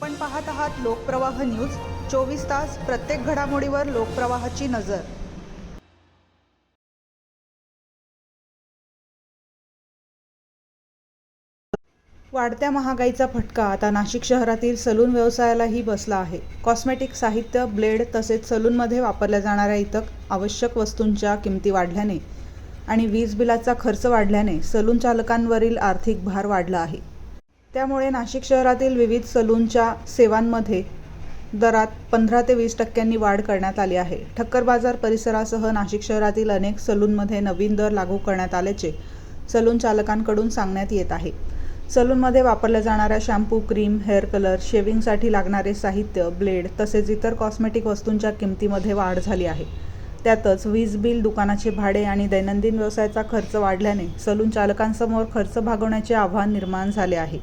आपण पाहत आहात लोकप्रवाह न्यूज। 24 तास प्रत्येक घडामोडीवर लोकप्रवाहाची नजर। वाढत्या महागाईचा फटका आता नाशिक शहरातील सलून व्यवसायालाही बसला आहे। कॉस्मेटिक साहित्य, ब्लेड तसेच सलूनमध्ये वापरल्या जाणाऱ्या इतर आवश्यक वस्तूंच्या किमती वाढल्याने आणि वीज बिलाचा खर्च वाढल्याने सलून चालकांवरील आर्थिक भार वाढला आहे। त्यामुळे नाशिक शहरातील विविध सलूनच्या सेवांमध्ये दरात 15 ते 20% वाढ करण्यात आली आहे। ठक्कर बाजार परिसरासह नाशिक शहरातील अनेक सलूनमध्ये नवीन दर लागू करण्यात आल्याचे सलून चालकांकडून सांगण्यात येत आहे। सलूनमध्ये वापरल्या जाणाऱ्या शॅम्पू, क्रीम, हेअर कलर, शेविंगसाठी लागणारे साहित्य, ब्लेड तसेच इतर कॉस्मेटिक वस्तूंच्या किमतीमध्ये वाढ झाली आहे। त्यातच वीज बिल, दुकानाचे भाडे आणि दैनंदिन व्यवसायाचा खर्च वाढल्याने सलून चालकांसमोर खर्च भागवण्याचे आव्हान निर्माण झाले आहे।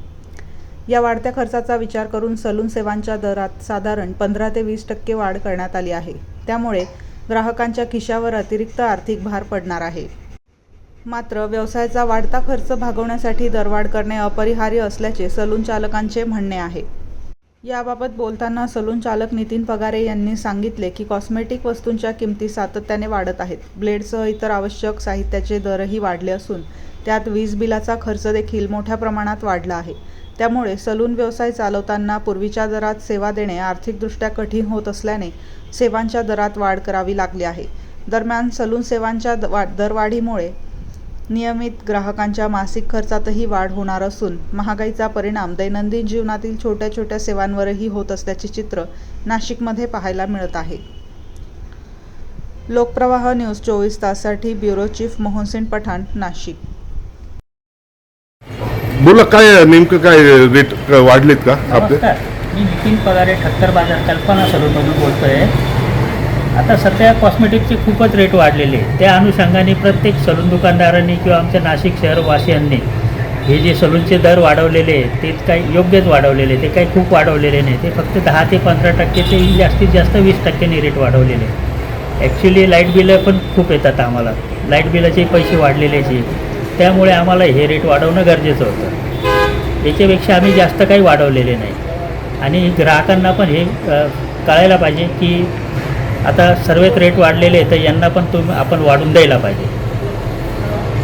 या वाढत्या खर्चाचा विचार करून सलून सेवांच्या दरात साधारण 15 ते 20% वाढ करण्यात आली आहे। त्यामुळे ग्राहकांच्या खिशावर अतिरिक्त आर्थिक भार पडणार आहे। मात्र व्यवसायाचा वाढता खर्च भागवण्यासाठी दरवाढ करणे अपरिहार्य असल्याचे सलून चालकांचे म्हणणे आहे। याबाबत बोलताना सलून चालक नितीन पगारे यांनी सांगितले की कॉस्मेटिक वस्तूंच्या किमती सातत्याने वाढत आहेत। ब्लेडसह इतर आवश्यक साहित्याचे दरही वाढले असून त्यात वीज बिलाचा खर्च देखील मोठ्या प्रमाणात वाढला आहे। त्यामुळे सलून व्यवसाय चालवताना पूर्वीच्या दरात सेवा देणे आर्थिकदृष्ट्या कठीण होत असल्याने सेवांच्या दरात वाढ करावी लागली आहे। दरम्यान सलून सेवांच्या दरवाढीमुळे नियमित ग्राहकांच्या मासिक खर्चातही वाढ होणार असून महागाईचा परिणाम दैनंदिन जीवनातील छोट्या छोट्या सेवांवरही होत असल्याचे चित्र नाशिकमध्ये पाहायला मिळत आहे। लोकप्रवाह न्यूज 24 ताससाठी ब्युरो चीफ मोहसिन पठाण, नाशिक। बोला, काय नेमकं काय रेट वाढलेत का आपले? मी नितीन पगारे, ठक्कर बाजार कल्पना सलूनमधून बोलतोय। आता सध्या कॉस्मेटिकचे खूपच रेट वाढलेले, त्या अनुषंगाने प्रत्येक सलून दुकानदारांनी किंवा आमच्या नाशिक शहरवासियांनी हे जे सलूनचे दर वाढवलेले ते काही योग्यच वाढवलेले, ते काही खूप वाढवलेले नाही। ते फक्त 10 ते 15% ते जास्तीत जास्त 20% रेट वाढवलेले। ॲक्च्युली लाईट बिलं पण खूप येतात आम्हाला, लाईट बिलाचे पैसे वाढलेलेचे, त्यामुळे आम्हाला हे रेट वाढवणं गरजेचं होतं। याच्यापेक्षा आम्ही जास्त काही वाढवलेले नाही आणि ग्राहकांना पण हे कळायला पाहिजे की आता सर्वच रेट वाढलेले तर यांना पण आपण वाढून द्यायला पाहिजे।